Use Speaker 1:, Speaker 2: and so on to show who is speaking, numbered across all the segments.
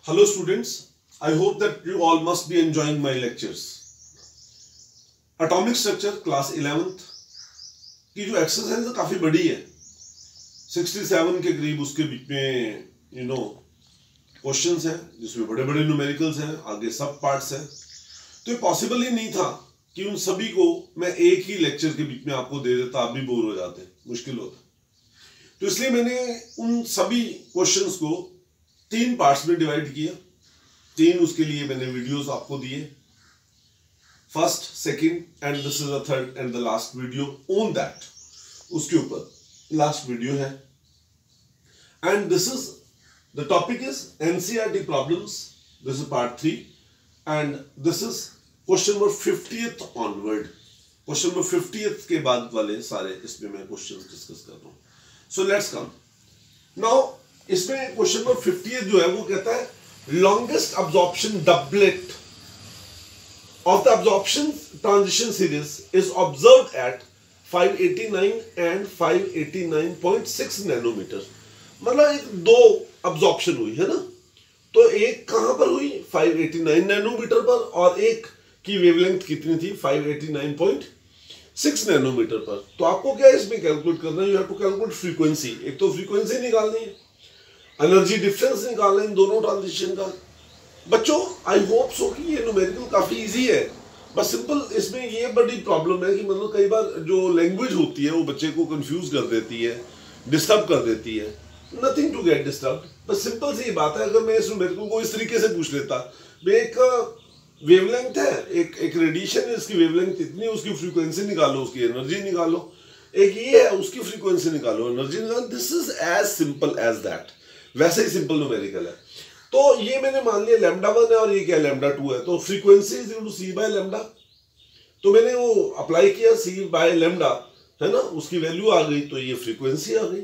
Speaker 1: Hello students, I hope that you all must be enjoying my lectures. Atomic structure class 11th की जो exercise है काफी बड़ी है, 67 के करीब उसके बीच में क्वेश्चंस हैं जिसमें बड़े बड़े न्यूमेरिकल्स हैं, आगे सब पार्ट्स हैं। तो ये पॉसिबल ही नहीं था कि उन सभी को मैं एक ही लेक्चर के बीच में आपको दे देता, आप भी बोर हो जाते, मुश्किल होता। तो इसलिए मैंने उन सभी क्वेश्चंस को 3 पार्ट्स में डिवाइड किया। 3 उसके लिए मैंने वीडियोस आपको दिए, first, second and this is the third and the last video on that. उसके ऊपर लास्ट वीडियो है and this is the topic is NCERT problems. This is part 3 and this is question number 50th onward. Question number 50th के बाद वाले सारे इसमें मैं questions discuss कर रहा हूं। So let's come now. इसमें क्वेश्चन नंबर 50th जो है वो कहता है longest absorption doublet of the absorption transition series is observed at 589 and 589.6 nanometre. मतलब एक 2 अब्जॉर्प्शन हुई है ना, तो एक कहां पर हुई 589 नैनोमीटर पर और एक की वेवलेंथ कितनी थी 589.6 नैनोमीटर पर। तो आपको क्या इसमें कैलकुलेट करना है, you have to calculate frequency. एक तो फ्रीक्वेंसी निकालनी है, एनर्जी डिफरेंस निकालना है इन दोनों ट्रांजिशन का। बच्चों आई होप सो कि ये न्यूमेरिकल काफी इजी है, बस सिंपल इसमें ये बड़ी प्रॉब्लम है कि मतलब कई बार जो लैंग्वेज होती है वो बच्चे को कंफ्यूज कर देती है, डिस्टर्ब कर देती है। नथिंग टू गेट डिस्टर्ब, बस सिंपल सी बात है। अगर मैं इस न्यूमेरिकल को इस तरीके से पूछ लेता, एक वेवलेंथ है, एक रेडिएशन है, इसकी वेवलेंथ इतनी, उसकी फ्रीक्वेंसी निकालो, उसकी एनर्जी निकालो। एक ये है, उसकी फ्रीक्वेंसी निकालो, एनर्जी निकालो। This is as simple as that. वैसे ही सिंपल न्यूमेरिकल है। तो ये मैंने मान लिया λ1 है और ये क्या λ2 है, तो frequency is equal to c by lambda. तो मैंने वो अप्लाई किया c बाय लैम्डा, है ना, उसकी वैल्यू आ गई, तो ये फ्रीक्वेंसी आ गई।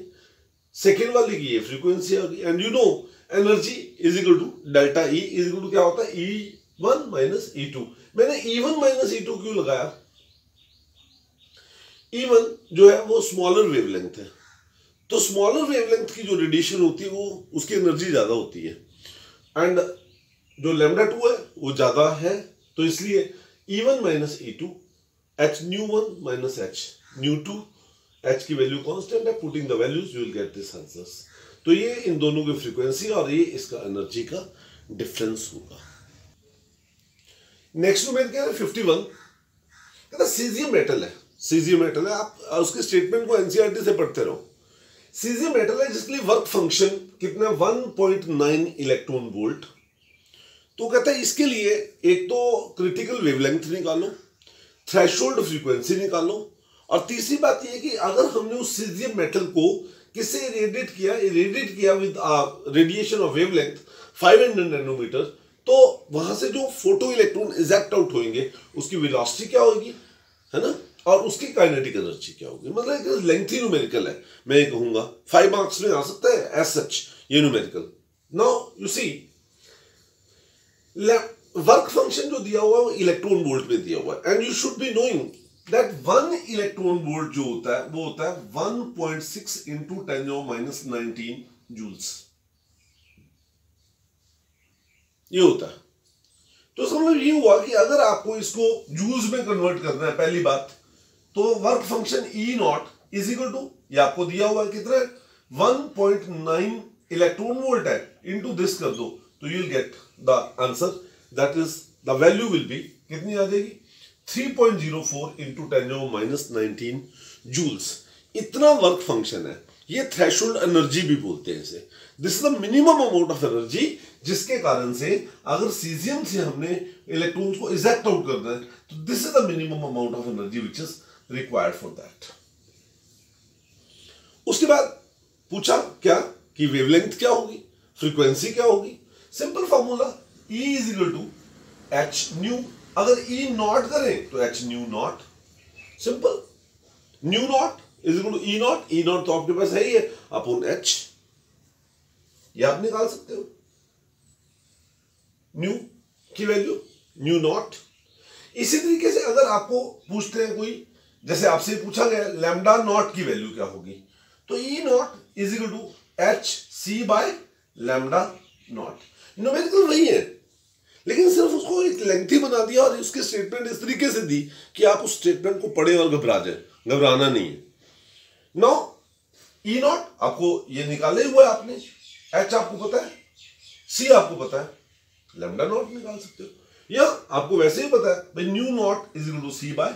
Speaker 1: सेकेंड वाले की ये फ्रीक्वेंसी आ गई and you know energy is equal to delta E is equal to क्या होता है E1 माइनस E2। मैंने E1 माइनस E2 क्यों लगाया? E1 जो है वो स्मॉलर वेवलेंथ है, तो स्मॉलर वेवलेंथ की जो रेडिएशन होती है वो उसकी एनर्जी ज्यादा होती है एंड जो λ2 है वो ज्यादा है, तो इसलिए E1 minus E2 h ν1 minus h ν2, h की वैल्यू कांस्टेंट है, putting the values you will get this answers. तो ये इन दोनों की फ्रीक्वेंसी और ये इसका एनर्जी का डिफरेंस होगा। नेक्स्ट में क्या है 51, कहता सीजियम मेटल है। सीजियम मेटल है, आप उसके स्टेटमेंट को एनसीईआरटी से पढ़ते रहो। सीजियम मेटल है जिसके लिए वर्क फंक्शन कितना 1.9 इलेक्ट्रॉन वोल्ट। तो कहता है इसके लिए एक तो क्रिटिकल वेवलेंथ निकालो, थ्रेशोल्ड फ्रीक्वेंसी निकालो, और तीसरी बात यह कि अगर हमने उस सीजियम मेटल को किससे इरेडिएट किया with radiation of wavelength 500 nanometre, तो वहां से जो फोटो इलेक्ट्रॉन इजेक्ट आउट होंगे उसकी वेलोसिटी क्या होगी, है ना, और उसकी काइनेटिक एनर्जी क्या होगी। मतलब एक लेंथी न्यूमेरिकल है, मैं ये कहूंगा 5 मार्क्स में आ सकता है एज सच ये numerical. Now you see work function जो दिया हुआ है वो इलेक्ट्रॉन वोल्ट में दिया हुआ है and you should be knowing that 1 electron volt जो होता है वो होता है 1.6 इंटू 10⁻⁻19 जूल्स, ये होता है। तो इसका मतलब ये हुआ कि अगर आपको इसको जूल्स में कन्वर्ट करना है, पहली बात तो work function E0 is equal to, ये आपको दिया हुआ है कितना है 1.9 इलेक्ट्रॉन वोल्ट है, इनटू दिस कर दो तो you will get the answer, that is the value will be कितनी आ जाएगी 3.04 इंटू 10⁻⁻19 जूल्स। इतना वर्क फंक्शन है। ये थ्रेशोल्ड एनर्जी भी बोलते हैं इसे। This is the minimum amount of energy जिसके कारण से अगर सीजियम से हमने इलेक्ट्रॉन्स को इजेक्ट आउट करना है तो this is the minimum amount of energy which is required for that. उसके बाद पूछा क्या कि वेवलेंथ क्या होगी, फ्रीक्वेंसी क्या होगी। Simple formula E is equal to h nu, अगर E नॉट करें तो h nu naught, simple. Nu naught is equal to E naught, E naught तो आपके पास है ही है, अपॉन h, ये आप निकाल सकते हो न्यू की वैल्यू, न्यू नॉट। इसी तरीके से अगर आपको पूछते हैं कोई, जैसे आपसे पूछा गया लैम्डा नॉट की वैल्यू क्या होगी, तो E naught is equal to h c by lambda naught. Numerical वही है, लेकिन सिर्फ उसको एक लेंथी बना दिया और उसके स्टेटमेंट इस तरीके से दी कि आप उस स्टेटमेंट को पढ़े और घबरा जाए। घबराना नहीं है। नो ई नॉट आपको ये निकाले हुआ है आपने, एच आपको पता है, सी आपको पता है, लैम्डा नॉट निकाल सकते हो, या आपको वैसे ही पता है भाई nu naught is equal to c by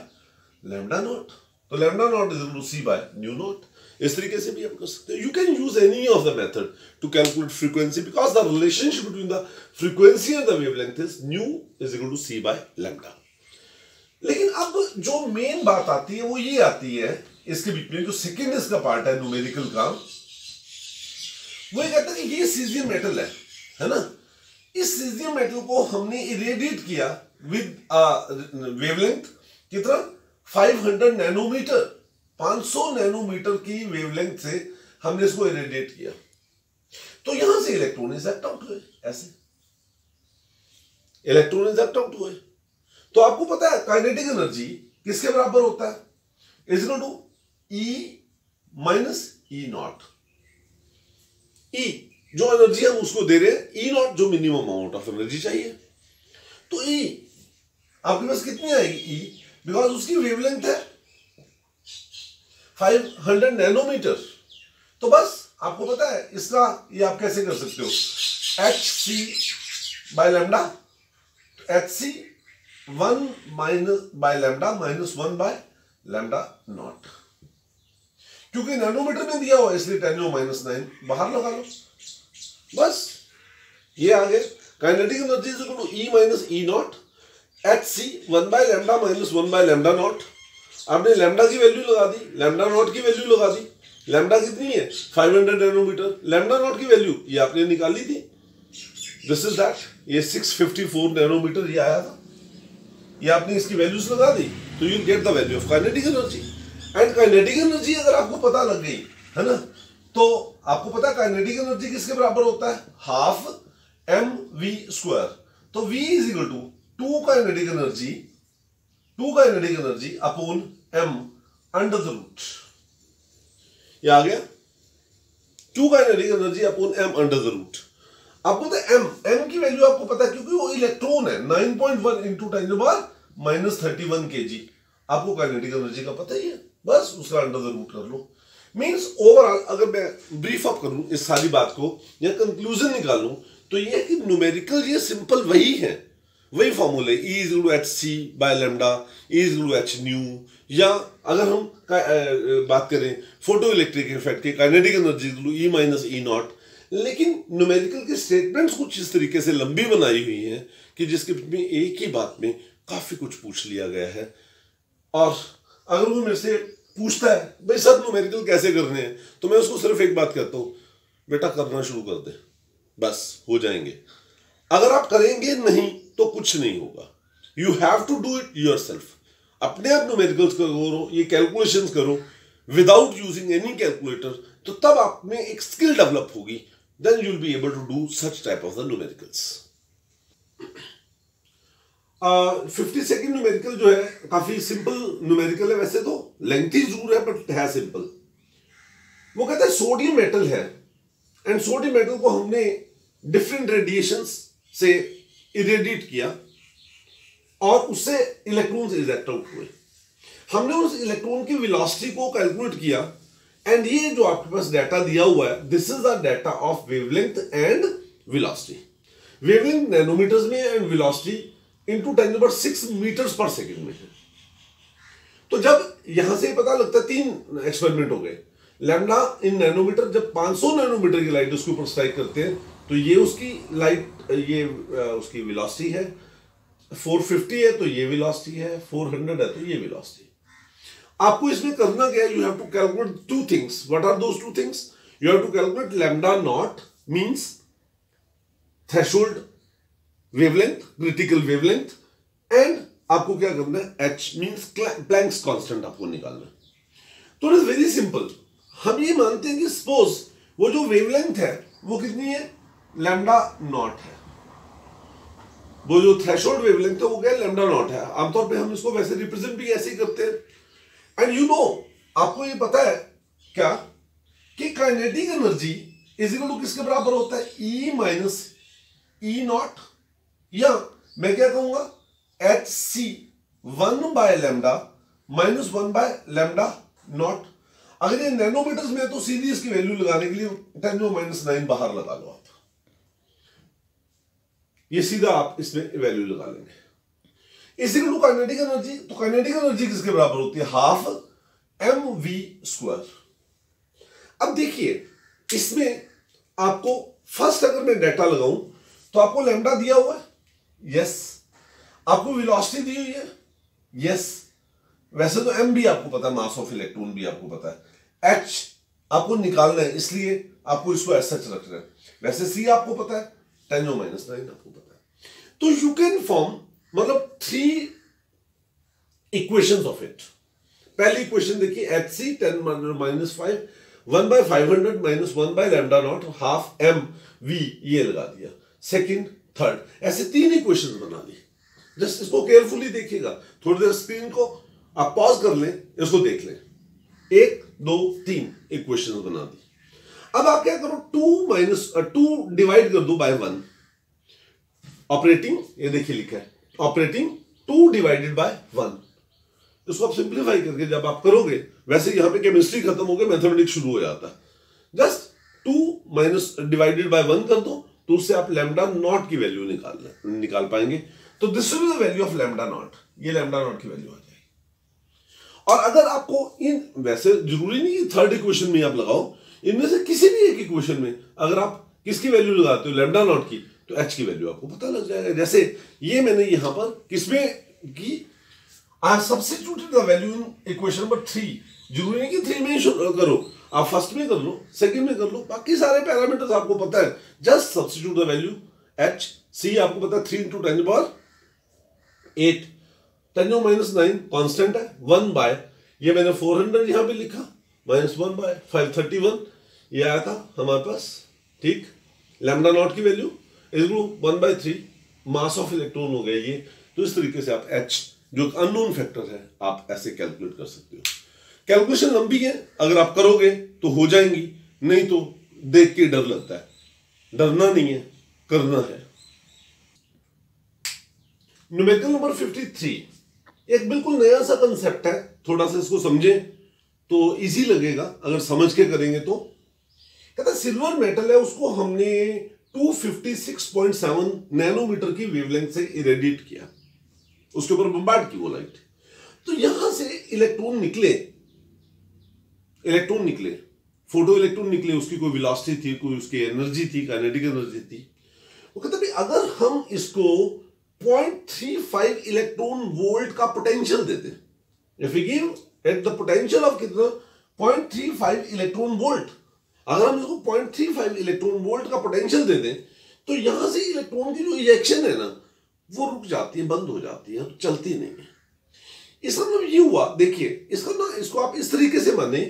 Speaker 1: lambda naught, तो lambda naught is equal to c by nu naught. इस तरीके से भी आप कर सकते हो। You can use any of the method to calculate frequency because the relationship between the frequency and the wavelength is nu is equal to c by lambda. लेकिन अब जो मेन बात आती है वो ये आती है, इसके बीच में जो सेकेंड इसका पार्ट है न्यूमेरिकल का, वो ये कहता है कि ये सीजियम मेटल है ना, इस सीजियम मेटल को हमने इरेडिएट किया विद वेवलेंथ कितना 500 नैनोमीटर, 500 नैनोमीटर की वेवलेंथ से हमने इसको इरेडिएट किया, तो यहां से इलेक्ट्रॉन इजेक्ट आउट हुए, ऐसे इलेक्ट्रॉन इजेक्ट आउट हुए। तो आपको पता है काइनेटिक एनर्जी किसके बराबर होता है, is equal to E minus E naught. E जो एनर्जी हम उसको दे रहे हैं, ई नॉट जो मिनिमम अमाउंट ऑफ एनर्जी चाहिए, तो ई आपके पास कितनी आएगी, ई बिकॉज उसकी वेवलेंथ है 500 नैनोमीटर। तो बस आपको पता है इसका ये आप कैसे कर सकते हो, h c by lambda, h c 1 minus by lambda minus 1 by lambda naught, क्योंकि नैनोमीटर में दिया हुआ इसलिए 10 माइनस 9 बाहर लगा लो, बस ये आ गया। Kinetic energy is equal to E minus E naught, h c 1 by lambda minus 1 by lambda naught. आपने लैम्डा की वैल्यू लगा दी, लैम्डा नॉट की वैल्यू लगा दी, लैम्डा कितनी है 500 नैनोमीटर, लैम्डा नॉट की वैल्यू ये आपने निकाली थी, दिस इज दैट, ये 654 नैनोमीटर ये आया था, ये आपने इसकी वैल्यूज लगा दी, तो you get the value of kinetic energy. And kinetic energy अगर आपको पता लग गई है ना, तो आपको पता है काइनेटिक एनर्जी किसके बराबर होता है, हाफ एम वी स्क्वायर। तो v is equal to 2 kinetic energy upon m under the root, ये आ गया 2 kinetic energy upon m under the root. आपको तो m की वैल्यू आपको पता है क्योंकि वो इलेक्ट्रॉन है, 9.1 इंटू 10⁻³ kg, आपको काइनेटिक एनर्जी का पता ही है, बस उसका अंडर द रूट कर लो। मींस ओवरऑल अगर मैं ब्रीफ अप करूं इस सारी बात को या कंक्लूजन निकालूं, तो ये कि न्यूमेरिकल ये सिंपल वही है, वही फॉर्मूले E is equal to h c by lambda, E is equal to h nu, या अगर हम बात करें फोटो इलेक्ट्रिक इफेक्ट की kinetic energy is equal to E minus E naught. लेकिन न्यूमेरिकल के स्टेटमेंट्स कुछ इस तरीके से लंबी बनाई हुई हैं कि जिसके बीच में एक ही बात में काफी कुछ पूछ लिया गया है। और अगर वो मेरे से पूछता है भाई सब न्यूमेरिकल कैसे करने हैं, तो मैं उसको सिर्फ एक बात कहता हूं, बेटा करना शुरू कर दे, बस हो जाएंगे। अगर आप करेंगे नहीं तो कुछ नहीं होगा, you have to do it yourself. अपने आप न्यूमेरिकल्स करो, ये कैलकुलेशंस करो विदाउट यूजिंग एनी कैलकुलेटर, तो तब आप में एक स्किल डेवलप होगी, then you will be able to do such type of the numericals. 52nd numerical जो है काफी सिंपल न्यूमेरिकल है, वैसे तो लेंथी जरूर है बट है सिंपल। वो कहता है सोडियम मेटल है एंड सोडियम मेटल को हमने डिफरेंट रेडिएशंस से इरेडिएट किया और उससे इलेक्ट्रॉन्स इजेक्ट आउट हुए। हमने उस इलेक्ट्रॉन की वेलोसिटी को कैलकुलेट किया एंड ये जो आपके पास डाटा दिया हुआ है, this is the data of wavelength and velocity. Wavelength nanometres में एंड वेलोसिटी इंटू 10⁻6 मीटर्स पर सेकेंड में है। तो जब यहां से पता लगता है 3 एक्सपेरिमेंट हो गए, लैम्डा इन नैनोमीटर, जब 500 नैनोमीटर की लाइट उसके ऊपर स्ट्राइक करते हैं तो ये उसकी लाइट, ये उसकी वेलोसिटी है, 450 है तो ये वेलोसिटी है, 400 है तो ये वेलोसिटी। आपको इसमें करना क्या है, you have to calculate 2 things. What are those 2 things? You have to calculate lambda naught means threshold wavelength, critical wavelength, and आपको क्या करना है, h मींस प्लैंक्स कांस्टेंट आपको निकालना है। तो इट इज वेरी सिंपल। हम ये मानते हैं कि सपोज वो जो वेवलेंथ है वो कितनी है, लैम्डा नॉट है, वो जो थ्रेशोल्ड वेवलेंथ है वो क्या है, लैम्डा नॉट है। आमतौर पे हम इसको वैसे रिप्रेजेंट भी ऐसे ही करते हैं। एंड यू नो, आपको ये पता है क्या कि kinetic energy is equal to किसके बराबर होता है, ई माइनस ई नॉट, या मैं क्या कहूंगा एच सी 1/λ माइनस 1/λ नॉट। अगर ये नैनोमीटर्स में है तो सीधी इसकी वैल्यू लगाने के लिए 10⁻⁹ बाहर लगा लो आप, ये सीधा आप इसमें वैल्यू लगा लेंगे। इसी को काइनेटिक एनर्जी, तो काइनेटिक एनर्जी किसके बराबर होती है, हाफ mv²। अब देखिए इसमें आपको फर्स्ट अगर मैं डेटा लगाऊं तो आपको लैम्डा दिया हुआ है, यस। आपको वेलोसिटी दी हुई है, यस। वैसे तो m भी आपको पता है, मास ऑफ इलेक्ट्रॉन भी आपको पता है, h आपको निकालना है इसलिए आपको इसको ऐसा रखना है। वैसे c आपको पता है, 10⁻⁹ आपको पता है। तो यू कैन फॉर्म मतलब 3 इक्वेशंस ऑफ इट। पहली इक्वेशन देखिए, h c 10⁻⁵ 1/500 minus 1/λ0 half mv, ये लगा दिया। सेकंड, थर्ड, ऐसे 3 इक्वेशंस बना ली। जस्ट इसको केयरफुली देखिएगा, थोड़ी देर स्क्रीन को आप पॉज कर लें, इसको देख लें। 1 2 3 इक्वेशंस बना दी। अब आप क्या करो, 2 डिवाइड कर दो बाय 1। ऑपरेटिंग, ये देखिए लिखा है ऑपरेटिंग 2 डिवाइडेड बाय 1। इसको आप सिंप्लीफाई करके जब आप करोगे, वैसे यहां पे केमिस्ट्री खत्म हो गया, मैथमेटिक्स शुरू हो जाता है। जस्ट 2 डिवाइडेड बाय 1 कर दो, तो उससे आप लैम्डा नॉट की वैल्यू निकाल पाएंगे। तो this will be the value of lambda naught, ये लैम्डा नॉट की वैल्यू आ जाएगी। और अगर आपको वैसे जरूरी नहीं कि थर्ड इक्वेशन में आप लगाओ, इनमें से किसी भी एक इक्वेशन में अगर आप किसकी वैल्यू लगाते हो, लैम्डा नॉट की, तो एच की वैल्यू आपको पता लग जाएगा। जैसे ये मैंने यहां पर किसमें की, I substituted the value in equation number 3। जरूरी नहीं कि 3 में ही करो, आप फर्स्ट में कर लो, सेकंड में कर लो, बाकी सारे पैरामीटर्स आपको पता है। Just substitute the value, h c आपको पता है 3 × 10⁸ 10⁻⁹ कांस्टेंट है, 1/ ये मैंने 400 यहां पे लिखा, माइनस 1/531 ये आया था हमारे पास, ठीक। लैम्डा नॉट की value is 1/3 mass of electron हो गया ये। तो इस तरीके से आप एच जो अननोन फैक्टर है आप ऐसे कैलकुलेट कर सकते हो। कैलकुलेशन लंबी है, अगर आप करोगे तो हो जाएंगी, नहीं तो देख के डर लगता है। डरना नहीं है, करना है। न्यूमेरिकल नंबर 53 एक बिल्कुल नया सा कंसेप्ट है, थोड़ा सा इसको समझें तो इजी लगेगा, अगर समझ के करेंगे तो। कहता सिल्वर मेटल है, उसको हमने 256.7 नैनोमीटर की वेवलेंथ से इरेडिएट किया, उसके ऊपर बम्बार्ड की वो लाइट। तो यहां से इलेक्ट्रॉन निकले, फोटो इलेक्ट्रॉन निकले, उसकी कोई वेलोसिटी थी, कोई उसकी एनर्जी थी, काइनेटिक एनर्जी थी। वो कहता भाई अगर हम इसको 0.35 इलेक्ट्रॉन वोल्ट का पोटेंशियल देते, if we give at the potential of कितना 0.35 इलेक्ट्रॉन वोल्ट, अगर हम इसको 0.35 इलेक्ट्रॉन वोल्ट का पोटेंशियल दे दें, तो यहां से इलेक्ट्रॉन की जो इजेक्शन है ना, वो रुक जाती है, बंद हो जाती है, चलती नहीं है। इसका मतलब ये हुआ, देखिए इसको आप इस तरीके से माने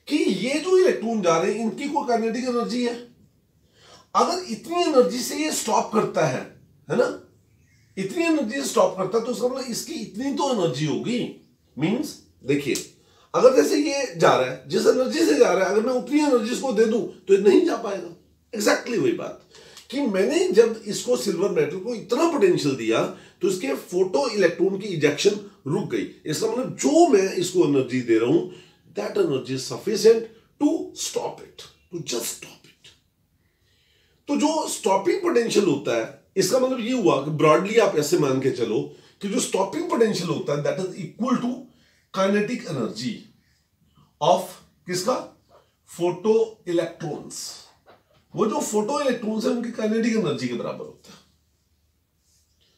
Speaker 1: कि ये जो इलेक्ट्रॉन जा रहे हैं इनकी कोई काइनेटिक एनर्जी है। अगर इतनी एनर्जी से ये स्टॉप करता है ना, इतनी एनर्जी से स्टॉप करता है, तो इसका मतलब इसकी इतनी तो एनर्जी होगी। मींस देखिए, अगर जैसे ये जा रहा है, जिस एनर्जी से जा रहा है, अगर मैं उतनी एनर्जी इसको दे दूं तो ये नहीं जा पाएगा। एग्जैक्टली वही बात कि मैंने जब इसको सिल्वर मेटल को इतना पोटेंशियल दिया तो इसके फोटो इलेक्ट्रॉन की इजेक्शन रुक गई। इसका मतलब जो मैं इसको एनर्जी दे रहा हूं, that energy is sufficient to stop it, to just stop it. तो जो स्टॉपिंग पोटेंशियल होता है, इसका मतलब ये हुआ कि ब्रॉडली आप ऐसे मान के चलो कि जो स्टॉपिंग पोटेंशियल होता है that is equal to kinetic energy of किसका, फोटो इलेक्ट्रॉन्स। वो जो फोटो इलेक्ट्रॉन्स है उनकी काइनेटिक एनर्जी के बराबर होता है।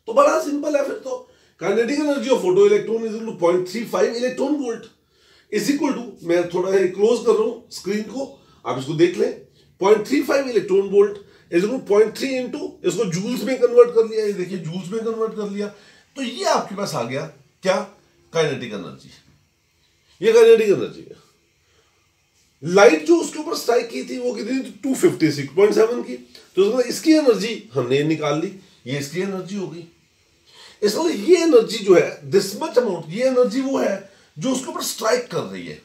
Speaker 1: तो बड़ा सिंपल है फिर तो, kinetic energy of photo electron is equal to 0.35 electron volt is equal to, मैं थोड़ा क्लोज कर रहा हूं स्क्रीन को, आप इसको देख लें, 0.35 electron volt is equal to 0.3 into, इसको जूल्स में कन्वर्ट कर लिया, ये देखिए जूल्स में कन्वर्ट कर लिया, तो ये आपके पास आ गया क्या, काइनेटिक एनर्जी। ये काइनेटिक एनर्जी है। लाइट जो उसके ऊपर स्ट्राइक की थी वो कितनी थी, 256.7 की, तो इसकी एनर्जी हमने निकाल ली, ये इसकी एनर्जी हो गई। इसमें ये एनर्जी जो है, दिस मच अमाउंट, ये एनर्जी वो है जो उसके ऊपर स्ट्राइक कर रही है,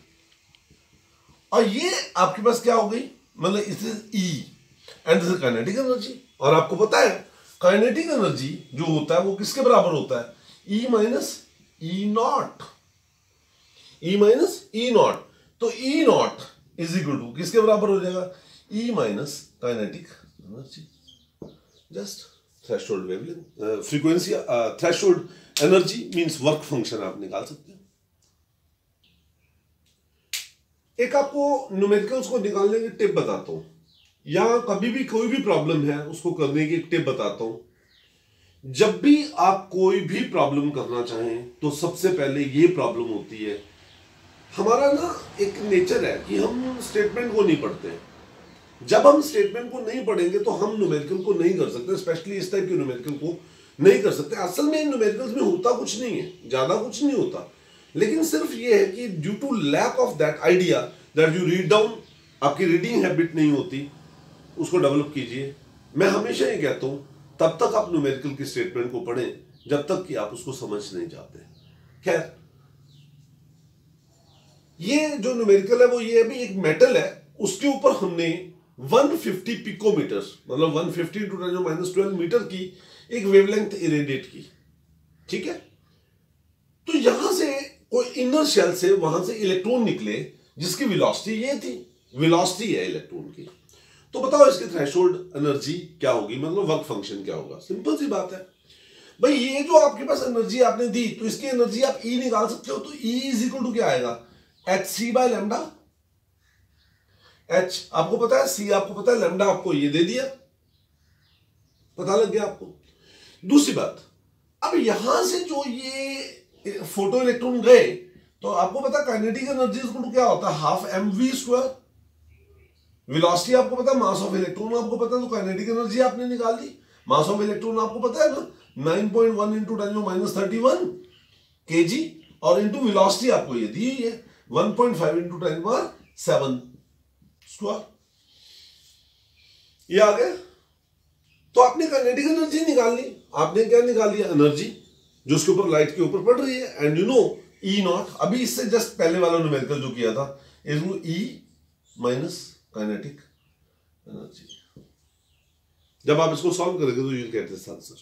Speaker 1: और ये आपके पास क्या हो गई, मतलब it is E and this is kinetic energy. और आपको पता है काइनेटिक एनर्जी जो होता है वो किसके बराबर होता है? E माइनस ई नॉट, E माइनस ई नॉट। तो E naught is equal to किसके बराबर हो जाएगा? E minus kinetic energy. Just threshold wavelength frequency, threshold energy means work function आप निकाल सकते हैं। एक आपको न्यूमेरिकल्स को निकालने की टिप बताता हूं, या कभी भी कोई भी प्रॉब्लम है उसको करने की एक टिप बताता हूं। जब भी आप कोई भी प्रॉब्लम करना चाहें तो सबसे पहले ये प्रॉब्लम होती है, हमारा ना एक नेचर है कि हम स्टेटमेंट को नहीं पढ़ते। जब हम स्टेटमेंट को नहीं पढ़ेंगे तो हम न्यूमेरिकल को नहीं कर सकते, स्पेशली इस टाइप के न्यूमेरिकल को नहीं कर सकते। असल में न्यूमेरिकल्स में होता कुछ नहीं है, ज्यादा कुछ नहीं होता, लेकिन सिर्फ ये है कि due to lack of that idea that you read down, आपकी रीडिंग हैबिट नहीं होती, उसको डेवलप कीजिए। मैं हमेशा ये कहता हूं तब तक आप न्यूमेरिकल की स्टेटमेंट को पढ़ें जब तक कि आप उसको समझ नहीं जाते। खैर, ये जो न्यूमेरिकल है वो ये भी एक मेटल है, उसके ऊपर हमने 150 पिकोमीटर मतलब 150 × 10⁻12 मीटर की एक वेवलेंथ इरेडिएट की। ठीक है, तो यहां से कोई इनर शेल से वहां से इलेक्ट्रॉन निकले जिसकी वेलोसिटी ये थी, वेलोसिटी है इलेक्ट्रॉन की। तो बताओ इसकी थ्रेशोल्ड एनर्जी क्या होगी, मतलब वर्क फंक्शन क्या होगा? सिंपल सी बात है भाई, ये जो आपके पास एनर्जी आपने दी तो इसकी एनर्जी आप E निकाल सकते हो। तो E इज इक्वल टू क्या आएगा? hc/λ। H आपको पता है, C आपको पता है, लैम्डा आपको ये दे दिया, पता लग गया आपको। दूसरी बात, अब यहां से जो ये फोटो इलेक्ट्रॉन गए तो आपको पता काइनेटिक एनर्जी इक्वल टू क्या होता है? Half mv²। वेलोसिटी आपको पता है, मास ऑफ इलेक्ट्रॉन आपको पता है, तो काइनेटिक एनर्जी आपने निकाल दी। मास ऑफ इलेक्ट्रॉन आपको पता है ना, 9.1 × 10⁻31 kg, और इनटू वेलोसिटी आपको ये दी है 1.5 × 10⁻7²। ये आ गया। तो आपने काइनेटिक एनर्जी निकाल ली। आपने क्या निकाल लिया? एनर्जी जो उसके ऊपर लाइट के ऊपर पड़ रही है। And you no E not, अभी इससे जस्ट पहले वाला न्यूमेरिकल जो किया था, E माइनस काइनेटिक एनर्जी। जब आप इसको सॉल्व करेंगे तो you will get this answer.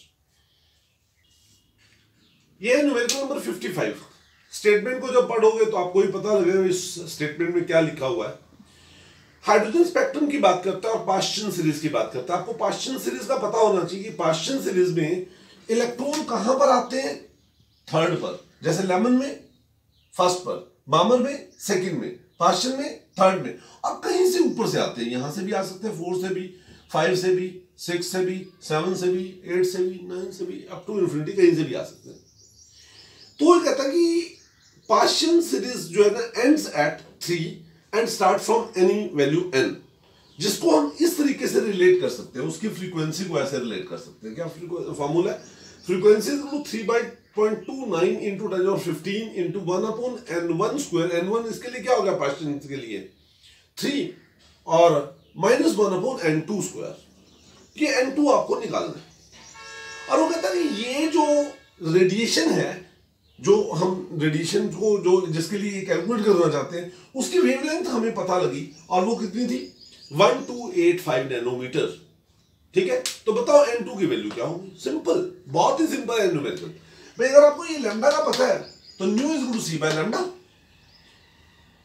Speaker 1: ये है न्यूमेरिकल नंबर 55। स्टेटमेंट को जब पढ़ोगे तो आपको ही पता लगेगा इस स्टेटमेंट में क्या लिखा हुआ है। हाइड्रोजन स्पेक्ट्रम की बात करता है और पाश्चन सीरीज की बात करता है। आपको पाश्चन सीरीज का पता होना चाहिए कि पाश्चन सीरीज में इलेक्ट्रॉन कहां पर आते हैं? थर्ड पर, जैसे लेमन में फर्स्ट पर, बामर में सेकंड में, पाश्चन में थर्ड में, और कहीं से ऊपर से आते हैं। यहां से भी आ सकते हैं, 4 से भी, 5 से भी, 6 से भी, 7 से भी, 8 से भी, 9 से भी, अप टू इन्फिनिटी कहीं से भी आ सकते हैं। तो ये कहता है कि पाश्चन सीरीज जो है ना ends at 3 and start from any value n, जिसको हम इस तरीके से रिलेट कर सकते हैं, उसकी फ्रीक्वेंसी को ऐसे रिलेट कर सकते हैं। क्या फॉर्मूला है? Frequency 3/29 × 10⁻15 × 1/n1²। n1 इसके लिए क्या हो गया? पाश्चन के लिए 3 और -1/n2²। ये n2 आपको निकालना है। और वो कहता है कि ये जो रेडिएशन है, जो हम रेडिएशन को जो जिसके लिए कैलकुलेट करना चाहते हैं, उसकी वेवलेंथ हमें पता लगी, और वो कितनी थी? 1285 नैनोमीटर। ठीक है, तो बताओ n2 की वैल्यू क्या होगी? सिंपल, बहुत ही सिंपल है न्यूमेरिकल भाई। अगर आपको ये लैम्डा का पता है तो new is equal to c/λ।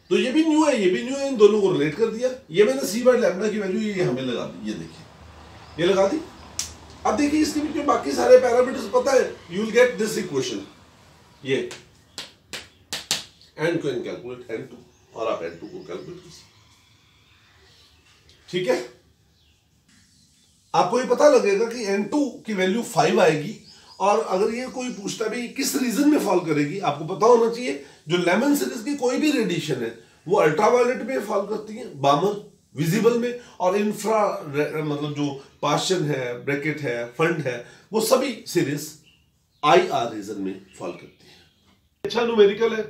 Speaker 1: तो ये भी न्यू है, ये भी न्यू है, इन दोनों को रिलेट कर दिया। ये मैंने c/λ की वैल्यू ये हमें लगा दी, ये देखिए, ये लगा दी। अब देखिए इसके बीच में बाकी सारे पैरामीटर्स पता है, you will get this equation. ये n को कैलकुलेट n2, और आप n2 को कैलकुलेट कर सकते। ठीक है, आपको ये पता लगेगा कि n2 की वैल्यू 5 आएगी। और अगर ये कोई पूछता भी किस रीजन में फॉल करेगी, आपको पता होना चाहिए जो लेमन सीरीज की कोई भी रेडिएशन है वो अल्ट्रावायलेट में फॉल करती है, बामर विजिबल में, और इंफ्रा मतलब जो पाश्चन है, ब्रैकेट है, फंड है, वो सभी सीरीज IR रीजन में फॉल करती है। अच्छा न्यूमेरिकल है।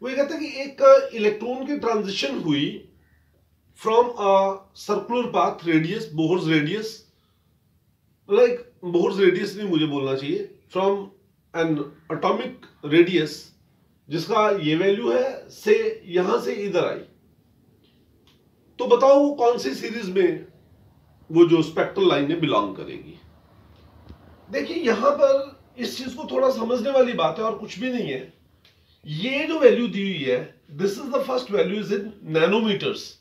Speaker 1: वो ये कहता है कि एक इलेक्ट्रॉन की ट्रांजिशन हुई from a circular path radius, Bohr's radius, like Bohr's radius नहीं मुझे बोलना चाहिए, फ्रॉम एन एटॉमिक रेडियस जिसका ये वैल्यू है, से यहां से इधर आई। तो बताओ वो कौन सी सीरीज में वो जो स्पेक्ट्रल लाइन है बिलोंग करेगी। देखिए यहां पर इस चीज को थोड़ा समझने वाली बात है और कुछ भी नहीं है। ये जो वैल्यू दी हुई है, this is the first value is in nanometres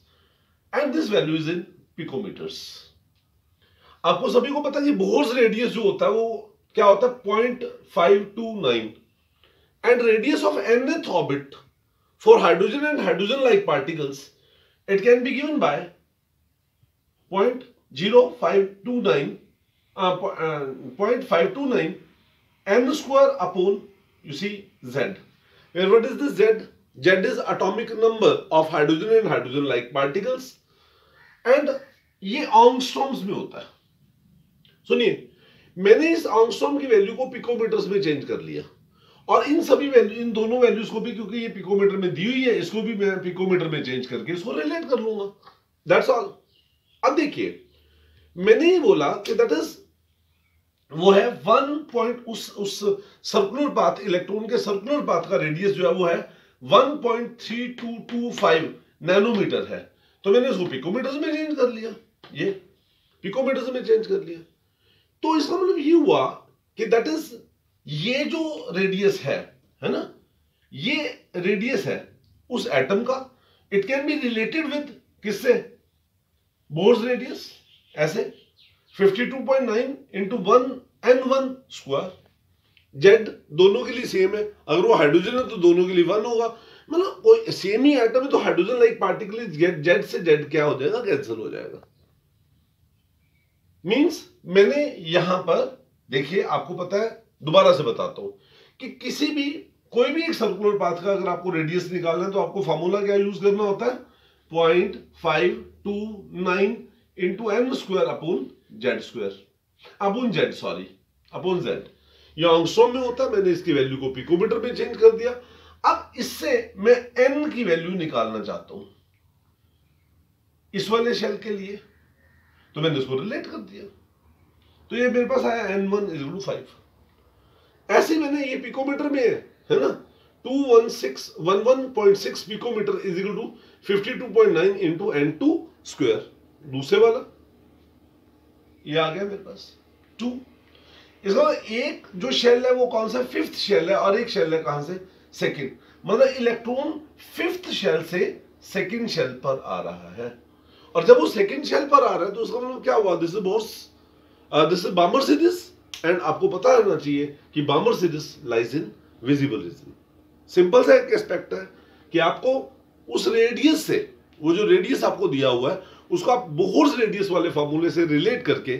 Speaker 1: and this value is in picometres. आपको सभी को पता है कि बोर्स रेडियस जो होता है वो क्या होता है 0.529 and radius of nth orbit for hydrogen and hydrogen like particles it can be given by 0.529 n square upon you see z, where what is this z? Z is atomic number of hydrogen and hydrogen like particles and ये ऑंगस्ट्रॉम्स में होता है। सुनिए, मैंने इस ऑंगस्ट्रॉम की value को picometres में चेंज कर लिया और इन सभी वैल्यू, इन दोनों वैल्यूज को भी, क्योंकि ये पिकोमीटर में दी हुई है, इसको भी मैं पिकोमीटर में चेंज करके इसको रिलेट कर लूंगा, दैट्स ऑल। अब देखिए मैंने ये बोला कि दैट इज वो है 1 पॉइंट, उस सर्कुलर पाथ, इलेक्ट्रॉन के सर्कुलर पाथ का रेडियस जो है वो है 1.3225 नैनोमीटर है। तो मैंने इसको पिकोमीटर्स में चेंज कर लिया, ये पिकोमीटर्स में चेंज कर लिया। तो इसका मतलब ये हुआ कि दैट इज ये जो रेडियस है ना, ये रेडियस है उस एटम का, it can be related with किससे? बोर्स रेडियस, ऐसे 52.9 इंटू 1n1 स्क्वायर। जेड दोनों के लिए सेम है, अगर वो हाइड्रोजन है तो दोनों के लिए 1 होगा, मतलब कोई सेम ही एटम है तो हाइड्रोजन लाइक पार्टिकल जेड से जेड क्या हो जाएगा? कैंसिल हो जाएगा। मींस मैंने यहां पर देखिए, आपको पता है, दोबारा से बताता हूं कि किसी भी कोई भी एक सर्कुलर पाथ का अगर आपको रेडियस निकालना है तो आपको फॉर्मूला क्या यूज करना होता है? 0.529 into n square upon Z square, upon Z, sorry upon Z. ये ऑंगस्ट्रॉम में होता है, मैंने इसकी वैल्यू को पिकोमीटर में चेंज कर दिया। अब इससे मैं एन की वैल्यू निकालना चाहता हूं इस वाले शेल के लिए, तो मैंने इसको रिलेट कर दिया, तो ये मेरे पास आया n1 = 5। ऐसे मैंने ये पिकोमीटर में है ना, 21611.6 पिकोमीटर = 52.9 इंटू n2 स्क्वायर। दूसरे वाला ये आ गया मेरे पास 2। इसका एक जो शेल है वो कौन सा? 5th शेल है, और एक शेल है कहां से? 2nd। मतलब इलेक्ट्रॉन 5th शेल से 2nd शेल पर आ रहा है, और जब वो 2nd शेल पर आ रहा है तो उसका मतलब क्या हुआ? This is Bohr's, this is Balmer series, and आपको पता रहना चाहिए कि Balmer series lies in visible region. Simple सा एक एस्पेक्ट है कि आपको उस रेडियस से, वो जो रेडियस आपको दिया हुआ है उसको आप बोर्स रेडियस वाले फॉर्मूले से रिलेट करके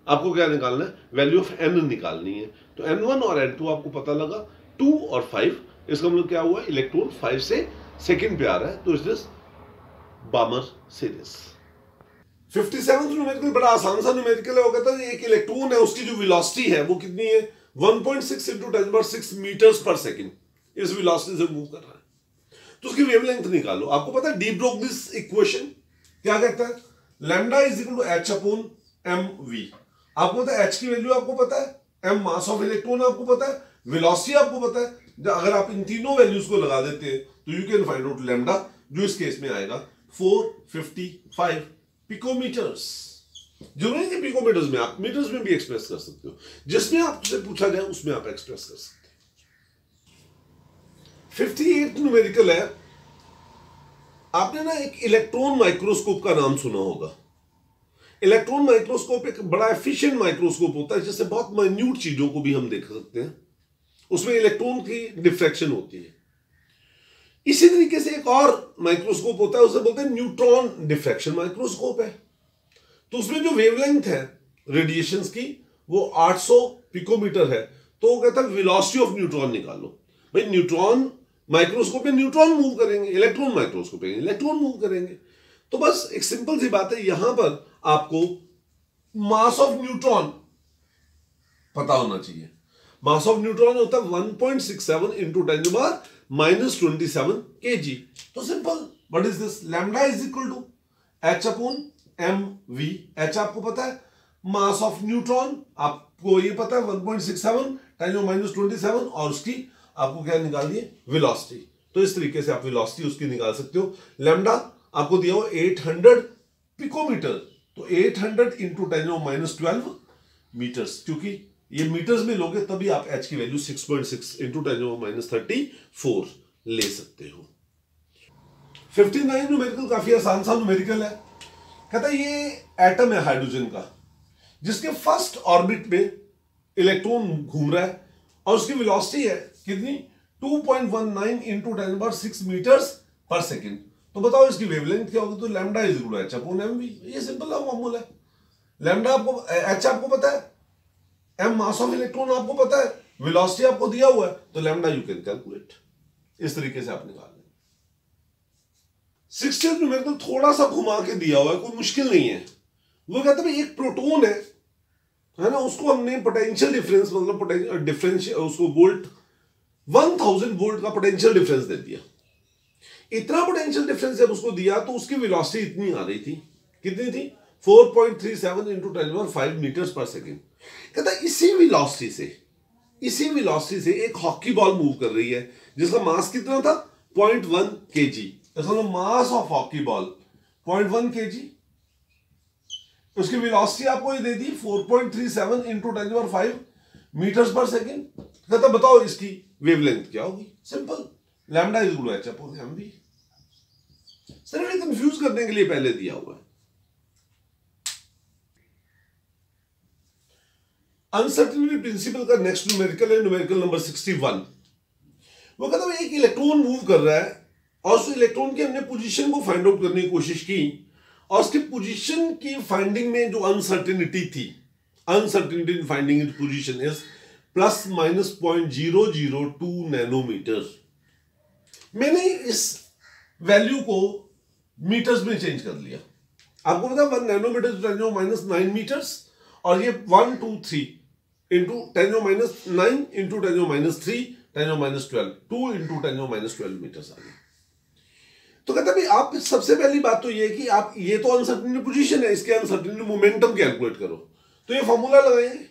Speaker 1: आपको क्या निकालना है? वैल्यू ऑफ एन निकालनी है। तो n1 और n2 आपको पता लगा, 2 और 5, इसका मतलब क्या हुआ? इलेक्ट्रॉन 5 से 2nd पे आ रहा है, तो इट इज बामरसिडिस। 57th न्यूमेरिकल बड़ा आसान सा न्यूमेरिकल है। वो कहता है एक इलेक्ट्रॉन है, उसकी जो वेलोसिटी है वो कितनी है? 1.6 × 10⁻6 मीटर्स पर सेकंड इस वेलोसिटी से मूव कर रहा है। तो उसकी वेवलेंथ निकालो। आपको पता है डी ब्रोगलीस इक्वेशन क्या कहता है? Lambda = h/mv। आपको पता है h की वैल्यू आपको पता है, m मास ऑफ इलेक्ट्रॉन आपको पता है, वेलोसिटी आपको पता है। अगर आप इन तीनों वैल्यूज को लगा देते हैं तो you can find out lambda, जो इस केस में आएगा 455 पिकोमीटर्स। जरूरी नहीं पिकोमीटर्स में, आप मीटर्स में भी एक्सप्रेस कर सकते हो, जिसमें आपसे पूछा जाए उसमें आप एक्सप्रेस कर सकते हो। 58th न्यूमेरिकल है। आपने ना एक इलेक्ट्रॉन माइक्रोस्कोप का नाम सुना होगा। इलेक्ट्रॉन माइक्रोस्कोप एक बड़ा एफिशिएंट माइक्रोस्कोप होता है, जिससे बहुत माइन्यूट चीजों को भी हम देख सकते हैं। उसमें इलेक्ट्रॉन की डिफ्रैक्शन होती है। इसी तरीके से एक और माइक्रोस्कोप होता है, उसे बोलते हैं न्यूट्रॉन डिफ्रैक्शन माइक्रोस्कोप है। तो उसमें जो वेवलेंथ है रेडिएशंस की वो 800 पिकोमीटर है। तो वो कहता है वेलोसिटी ऑफ न्यूट्रॉन निकालो। भाई न्यूट्रॉन माइक्रोस्कोप में न्यूट्रॉन मूव करेंगे, इलेक्ट्रॉन माइक्रोस्कोप में इलेक्ट्रॉन मूव करेंगे। तो बस एक सिंपल सी बात है, यहां पर आपको मास ऑफ न्यूट्रॉन पता होना चाहिए। मास ऑफ न्यूट्रॉन होता है 1.67 × 10⁻⁻27 kg। तो simple, what is this? Lambda = h/mv। h आपको पता है, मास ऑफ न्यूट्रॉन आपको ये पता है 1.67 × 10⁻27, और उसकी आपको क्या निकालनी है? वेलोसिटी। तो इस तरीके से आप वेलोसिटी उसकी निकाल सकते हो। लैम्डा आपको दिया हो 800 पिकोमीटर, तो तो 800 इंटू 10⁻12 मीटर्स, क्योंकि ये मीटर्स में लोगे तभी आप h की वैल्यू 6.6 इंटू 10⁻34 ले सकते हो। 59 न्यूमेरिकल काफी आसान सा न्यूमेरिकल है। कहता है ये एटम है हाइड्रोजन का, जिसके फर्स्ट ऑर्बिट में इलेक्ट्रॉन घूम रहा है और उसकी वेलोसिटी है कितनी 2.19 इंटू 10⁻6 मीटर्स पर सेकेंड। तो बताओ इसकी वेवलेंथ क्या होगी? तो lambda is equal to h upon mv। ये सिंपल है फॉर्मूला है। लैम्डा आपको h आपको पता है, m मास ऑफ इलेक्ट्रॉन आपको पता है, वेलोसिटी आपको दिया हुआ है, तो लैम्डा यू कैन कैलकुलेट। इस तरीके से आप निकाल लें। 60th न्यूमेरिकल थोड़ा सा घुमा के दिया हुआ है, कोई मुश्किल नहीं है। वो कहता है एक प्रोटॉन है ना, उसको हमने पोटेंशियल डिफरेंस मतलब डिफरेंस उसको वोल्ट 1000 वोल्ट का पोटेंशियल डिफरेंस दे दिया। इतना पोटेंशियल डिफरेंस जब उसको दिया तो उसकी वेलोसिटी इतनी आ रही थी, कितनी थी 4.37 इंटू 10⁻5 मीटर्स पर सेकेंड। कहता है इसी वेलोसिटी से एक हॉकी बॉल मूव कर रही है जिसका मास कितना था 0.1 kg। Mass of hockey ball 0.1 kg, उसकी वेलोसिटी आपको ये दे दी 4.37 इंटू 10⁻5 मीटर्स पर सेकेंड। कहता बताओ इसकी वेवलेंथ क्या होगी? Simple, lambda is equal to h upon mv। सिर्फ कंफ्यूज करने के लिए पहले दिया हुआ है। अनसर्टेनिटी प्रिंसिपल का नेक्स्ट न्यूमेरिकल है न्यूमेरिकल नंबर 61। वो कहता है एक इलेक्ट्रॉन मूव कर रहा है और उस इलेक्ट्रॉन की हमने पोजीशन को फाइंड आउट करने की कोशिश की और उसकी पोजीशन की फाइंडिंग में जो अनसर्टेनिटी थी, uncertainty in finding it position इज ±0.002 नैनोमीटर। मैंने इस वैल्यू को मीटर्स में चेंज कर लिया। आपको पता है 1 नैनोमीटर (-9 मीटर्स) और ये 1 2 3 इंटू 10⁻9 इंटू 10⁻3 10⁻12 2 इंटू 10⁻12 मीटर्स आ गए। तो कहता भाई आप सबसे पहली बात तो ये कि आप ये तो अनसर्टेनिटी पोजीशन है, इसके अनसर्टेनिटी मोमेंटम कैलकुलेट करो। तो ये फॉर्मूला लगाएंगे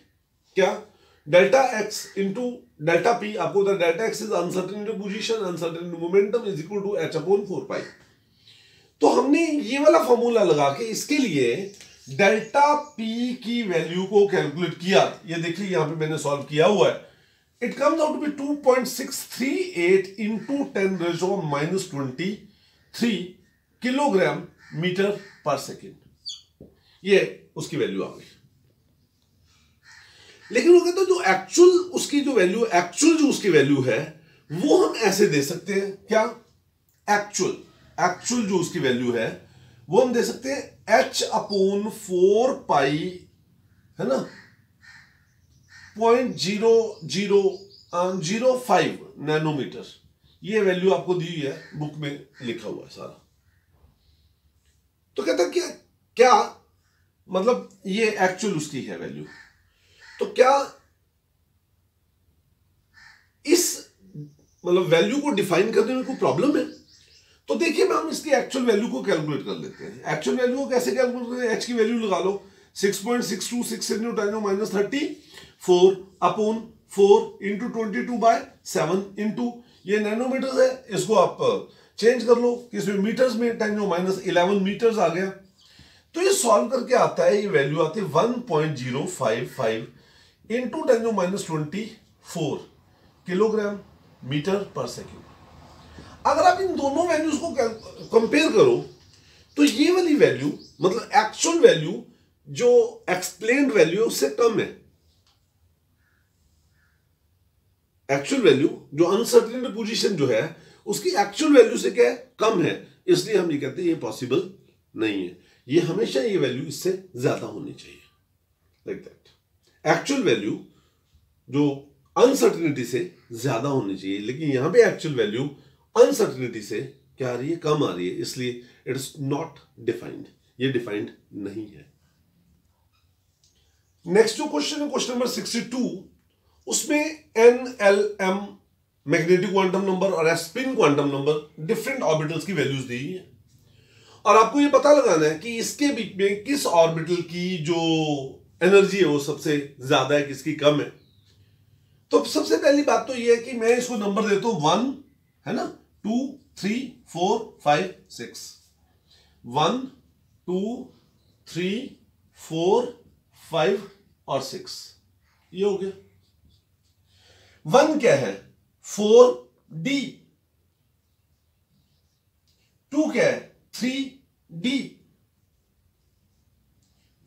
Speaker 1: क्या, delta x into delta p. आपको पता है delta x is uncertainty position, uncertainty momentum is equal to h upon 4 तो हमने ये वाला फॉर्मूला लगा के इसके लिए डेल्टा पी की वैल्यू को कैलकुलेट किया। ये देखिए यहां पे मैंने सॉल्व किया हुआ है। It comes out to be 2.638 into 10⁻23 kilogram metre पर सेकेंड। ये उसकी वैल्यू आ गई। लेकिन वो कहते जो एक्चुअल उसकी जो वैल्यू उसकी वैल्यू है वो हम ऐसे दे सकते हैं क्या, एक्चुअल जो उसकी वैल्यू है वो हम दे सकते हैं h अपॉन 4 पाई, है ना, 0.0005 नैनोमीटर। ये वैल्यू आपको दी हुई है, बुक में लिखा हुआ है सारा। तो कहता क्या मतलब ये एक्चुअल उसकी है वैल्यू। तो क्या इस मतलब वैल्यू को डिफाइन करने में कोई प्रॉब्लम है? तो देखिए हम इसकी एक्चुअल वैल्यू को कैलकुलेट कर लेते हैं। एक्चुअल वैल्यू को कैसे कैलकुलेट करते हैं? h की वैल्यू लगा लो 6.626 इंटू 10⁻34 अपॉन 4 इंटू 22/7 इंटू ये नैनोमीटर है, इसको आप चेंज कर लो किसमें, मीटर्स में 10⁻11 मीटर्स आ गया। तो ये सॉल्व करके आता है, ये वैल्यू आती है 1.055 इंटू 10⁻24 किलोग्राम मीटर पर सेकेंड। अगर आप इन दोनों वैल्यूज को कंपेयर करो तो ये वाली वैल्यू मतलब एक्चुअल वैल्यू जो एक्सप्लेन्ड वैल्यू उससे कम है। एक्चुअल वैल्यू जो अनसर्टेनिटी पोजीशन जो है उसकी एक्चुअल वैल्यू से क्या है, कम है। इसलिए हम ये कहते हैं ये पॉसिबल नहीं है, ये हमेशा ये वैल्यू इससे ज्यादा होनी चाहिए, लाइक दैट। एक्चुअल वैल्यू जो अनसर्टेनिटी से ज्यादा होनी चाहिए, लेकिन यहां पे एक्चुअल वैल्यू अनसर्टेनिटी से क्या आ रही है, कम आ रही है, इसलिए इट इज नॉट डिफाइंड, ये डिफाइंड नहीं है। नेक्स्ट जो क्वेश्चन है क्वेश्चन नंबर 62, उसमें NLM मैग्नेटिक क्वांटम नंबर और spin quantum number different orbitals की वैल्यूज दी है और आपको ये पता लगाना है कि इसके बीच में किस ऑर्बिटल की जो एनर्जी है वो सबसे ज्यादा है, किसकी कम है। तो सबसे पहली बात तो ये है कि मैं इसको नंबर देता हूं 1, है ना, 2 3 4 5 6 1 2 3 4, 5 और 6, ये हो गया। 1 क्या है? 4d। 2 क्या है? 3d।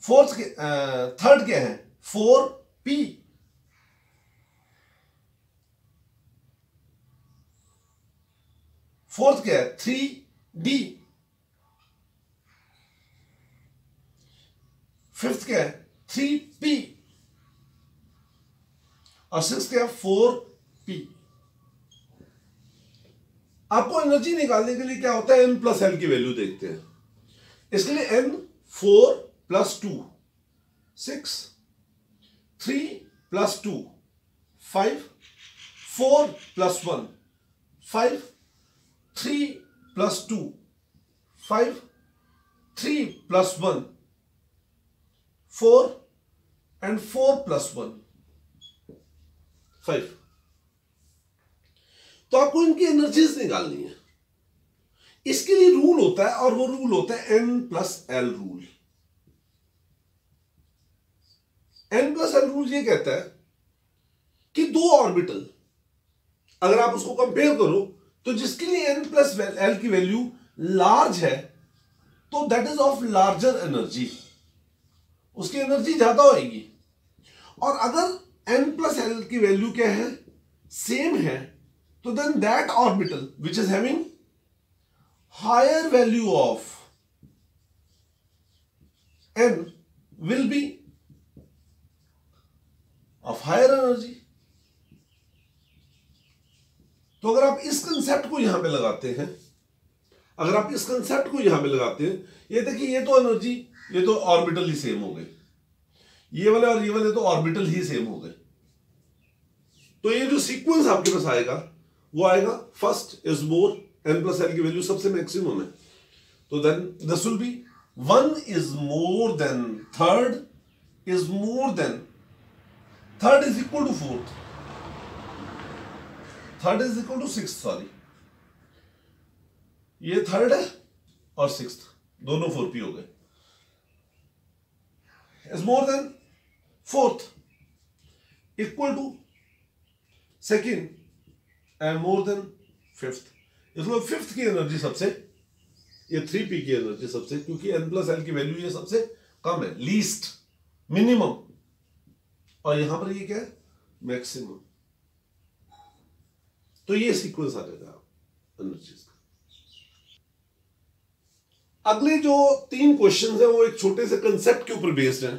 Speaker 1: थर्ड क्या है? 4p। फोर्थ क्या है? 3d। फिफ्थ क्या है? 3p। और सिक्स क्या है? 4p। आपको एनर्जी निकालने के लिए क्या होता है? n प्लस एल की वैल्यू देखते हैं। इसके लिए n 4 plus 2 6, 3 plus 2 5, 4 plus 1 5, 3 plus 2 5, 3 plus 1 4 and 4 plus 1 5। तो आपको इनकी एनर्जीज निकालनी है। इसके लिए रूल होता है, और वो रूल होता है n plus L rule. n plus L rule ये कहता है कि दो ऑर्बिटल अगर आप उसको कंपेयर करो तो जिसके लिए n प्लस एल की वैल्यू लार्ज है तो that is of larger energy, उसकी एनर्जी ज्यादा होगी। और अगर n प्लस एल की वैल्यू क्या है? सेम है, तो then that orbital which is having higher value of n will be of higher energy. तो अगर आप इस कंसेप्ट को यहां पे लगाते हैं, अगर आप इस कंसेप्ट को यहां पे लगाते हैं, ये देखिए ये तो एनर्जी, ये तो ऑर्बिटल ही सेम हो गए, ये वाले और ये वाले तो ऑर्बिटल ही सेम हो गए। तो ये जो सीक्वेंस आपके पास आएगा वो आएगा first is more, n plus l की वैल्यू सबसे मैक्सिमम है, तो then this will be 1 is more than third is more than third is equal to fourth, third is equal to six, sorry ये third है और six दोनों 4p हो गए, is more than fourth equal to second and more than fifth. इसमें fifth की energy सबसे, ये 3p की एनर्जी सबसे, क्योंकि n प्लस एल की वैल्यू ये सबसे कम है, लीस्ट मिनिमम, और यहां पर ये क्या है? मैक्सिमम। तो ये सीक्वेंस आ जाएगा एनर्जीज का। अगले जो 3 क्वेश्चंस हैं वो एक छोटे से कंसेप्ट के ऊपर बेस्ड हैं।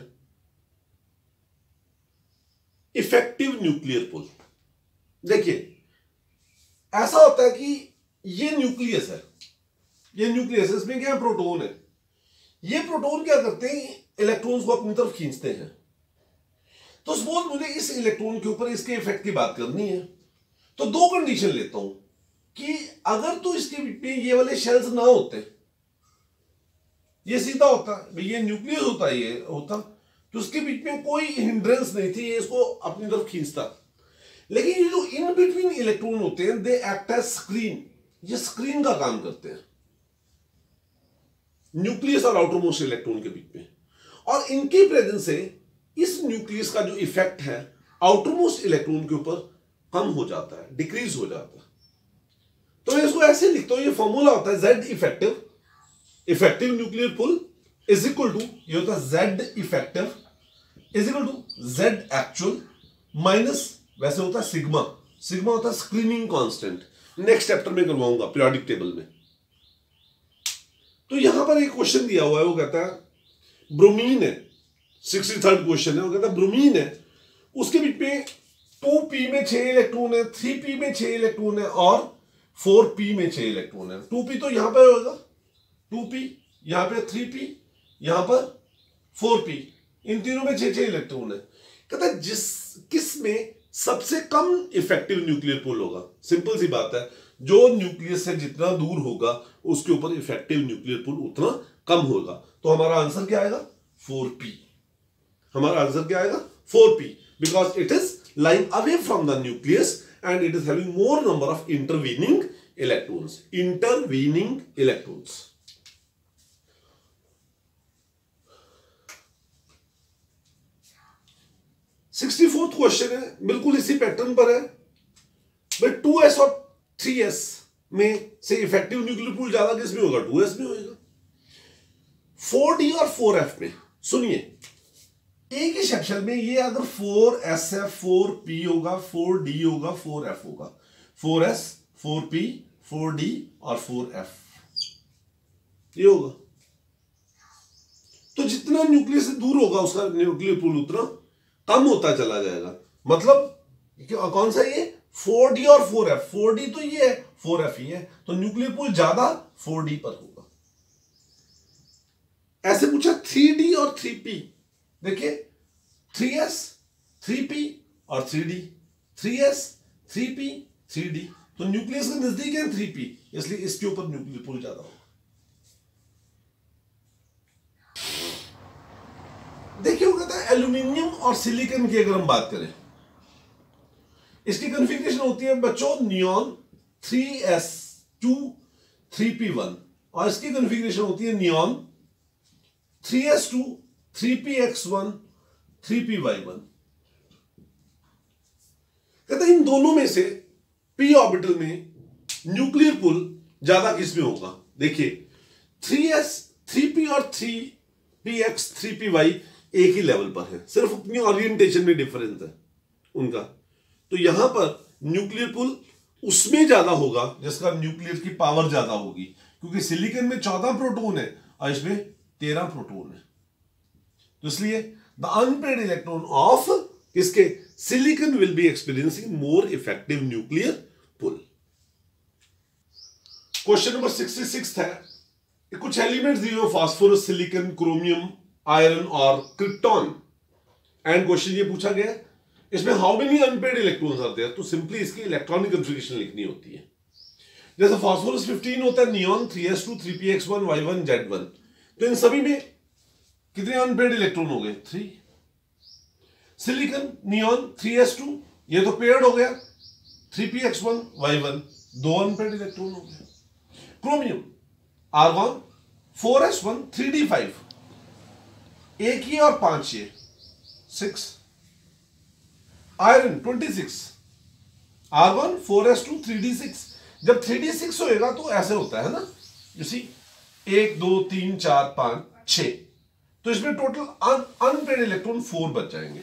Speaker 1: इफेक्टिव न्यूक्लियर पुल। देखिए ऐसा होता है कि ये न्यूक्लियस है, ये न्यूक्लियस है, इसमें क्या है? प्रोटॉन है। ये प्रोटॉन क्या करते हैं? इलेक्ट्रॉन्स को अपनी तरफ खींचते हैं। तो सपोज मुझे इस इलेक्ट्रॉन के ऊपर इसके इफेक्ट की बात करनी है, तो दो कंडीशन लेता हूं कि अगर तो इसके बीच में ये वाले शेल्स ना होते, ये सीधा होता, ये न्यूक्लियस होता, ये होता, तो उसके बीच में कोई हिंड्रेंस नहीं थी, ये इसको अपनी तरफ खींचता। लेकिन ये जो इन बिटवीन इलेक्ट्रॉन होते हैं दे एक्ट एज स्क्रीन, ये स्क्रीन का काम करते हैं न्यूक्लियस और आउटरमोस्ट इलेक्ट्रॉन के बीच में, और इनकी प्रेजेंस से इस न्यूक्लियस का जो इफेक्ट है आउटरमोस्ट इलेक्ट्रॉन के ऊपर कम हो जाता है, डिक्रीज हो जाता है। तो मैं इसको ऐसे लिखता हूं, ये फॉर्मूला होता है Z effective, effective nuclear pull is equal to, ये होता है Z effective is equal to Z actual minus, वैसे होता है सिग्मा, सिग्मा होता है स्क्रीनिंग कांस्टेंट, नेक्स्ट चैप्टर में करवाऊंगा पीरियोडिक टेबल में। तो यहां पर एक क्वेश्चन दिया हुआ है, वो कहता है ब्रोमीन है, 63rd क्वेश्चन है, वो कहता है ब्रोमीन है, उसके बीच में 2p में 6 इलेक्ट्रॉन है, 3p में 6 इलेक्ट्रॉन है और 4p में 6 इलेक्ट्रॉन है। 2p तो यहां पर होगा, 2p यहां पे 3p यहां पर 4p, इन तीनों में 6 इलेक्ट्रॉन है। कहता है किस में सबसे कम इफेक्टिव न्यूक्लियर पुल होगा? सिंपल सी बात है, जो न्यूक्लियस से जितना दूर होगा उसके ऊपर इफेक्टिव न्यूक्लियर पुल उतना कम होगा। तो हमारा आंसर क्या आएगा? 4p। हमारा आंसर क्या आएगा? 4p, because it is lying away from the nucleus and it is having more number of intervening electrons. 64th question है, बिल्कुल इसी पैटर्न पर है भाई। 2s और 3s में से इफेक्टिव न्यूक्लियर पूल ज्यादा किस में होगा? 2s में होगा। 4d और 4f में सुनिए, एक ही सेक्शन में ये अगर 4sf 4p होगा, 4d होगा, 4f होगा, 4s 4p 4d और 4f ये होगा। तो जितना न्यूक्लियर से दूर होगा उसका न्यूक्लियर पूल उतना कम होता चला जाएगा। मतलब कौन सा ये 4d और 4f, 4d तो ये है, 4f ये है, तो न्यूक्लियर पूल ज्यादा 4d पर होगा। ऐसे पूछा 3d और 3p, देखिए 3s 3p और 3d, 3s 3p 3d, तो न्यूक्लियस के नजदीक है 3p, इसलिए इसके ऊपर न्यूक्लियर पूल ज्यादा होगा। देखिए वो कहता है एल्यूमिनियम और सिलिकॉन की अगर हम बात करें, इसकी कॉन्फ़िगरेशन होती है बच्चों नियॉन 3s2 3p1, और इसकी कॉन्फ़िगरेशन होती है नियॉन 3s2 3px1 3py1। कहते हैं इन दोनों में से p ऑर्बिटल में न्यूक्लियर पुल ज्यादा किस में होगा? देखिए 3s 3p और 3px 3py एक ही लेवल पर है, सिर्फ अपनी ओरिएंटेशन में डिफरेंस है उनका। तो यहां पर न्यूक्लियर पुल उसमें ज्यादा होगा जिसका न्यूक्लियर की पावर ज्यादा होगी, क्योंकि सिलिकॉन में 14 प्रोटॉन है और इसमें 13 प्रोटॉन है। तो इसलिए द अनपेयर्ड इलेक्ट्रॉन ऑफ किसके silicon will be experiencing more effective nuclear pull. Question number 66 है, कुछ एलिमेंट्स दिए हुए फास्फोरस, सिलिकॉन, क्रोमियम, आयरन और क्रिप्टॉन, एंड क्वेश्चन ये पूछा गया इसमें हाउ मेनी अनपेयर्ड इलेक्ट्रॉन्स आते हैं, तो सिंपली इसकी इलेक्ट्रॉनिक कॉन्फ़िगरेशन लिखनी होती है। जैसे फास्फोरस 15 होता है, neon 3s2 3px1 y1 z1, तो इन सभी में कितने अनपेयर्ड इलेक्ट्रॉन हो गए? 3। सिलिकॉन नियॉन 3s2 ये तो पेयर्ड हो गया, 3px1 y1 2 अनपेयर्ड इलेक्ट्रॉन हो गए। क्रोमियम आर्गॉन 4s1 3d5 एक ये और 5 ये 6। आयरन 26 आर्गॉन 4s2 3d6, जब 3d6 होएगा तो ऐसे होता है ना, इसी 1 2 3 4 5 6, तो इसमें टोटल अनपेयर्ड इलेक्ट्रॉन 4 बच जाएंगे।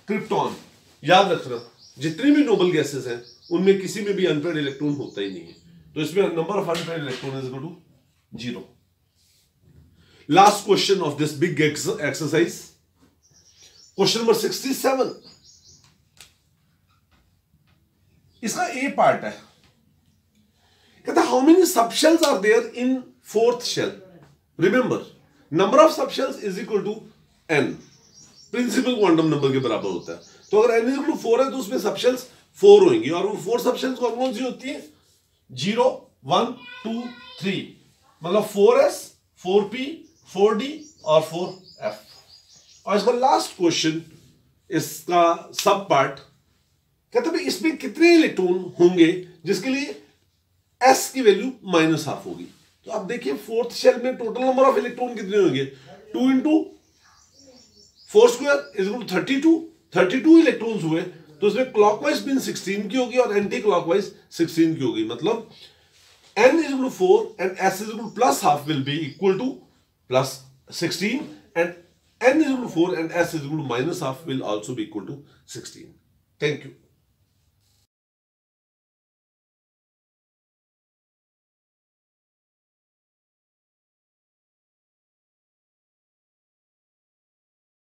Speaker 1: क्रिप्टॉन याद रखना, जितनी भी नोबल गैसेस हैं उनमें किसी में भी अनपेयर्ड इलेक्ट्रॉन होता ही नहीं है, तो इसमें number of unpaired electron is equal to 0। Last question of this big exercise, question number 67, इसका ए पार्ट है। कहता how many subshells are there in fourth shell? Remember number of subshells is equal to n, principal quantum number के बराबर होता है। तो अगर n is equal to 4 है तो उसमें सबशेल्स 4 होंगी, और वो 4 सबशेल्स कौन सी होती है? 0 1 2 3, मतलब 4s 4p 4d और 4f। और इसका लास्ट क्वेश्चन, इसका सब पार्ट कहते हैं इसमें कितने इलेक्ट्रॉन होंगे जिसके लिए s की वैल्यू -12 होगी। तो आप देखिए फोर्थ शेल में टोटल नंबर ऑफ इलेक्ट्रॉन कितने होंगे? 2 into 4 square is equal to 32, 32 electrons हुए, तो इसमें क्लॉकवाइज स्पिन 16 की होगी और एंटी क्लॉकवाइज 16 की होगी, मतलब n is equal to 4 and s is equal to plus half will be equal to plus 16, and n is equal to 4 and s is equal to minus half will also be equal to 16. Thank you.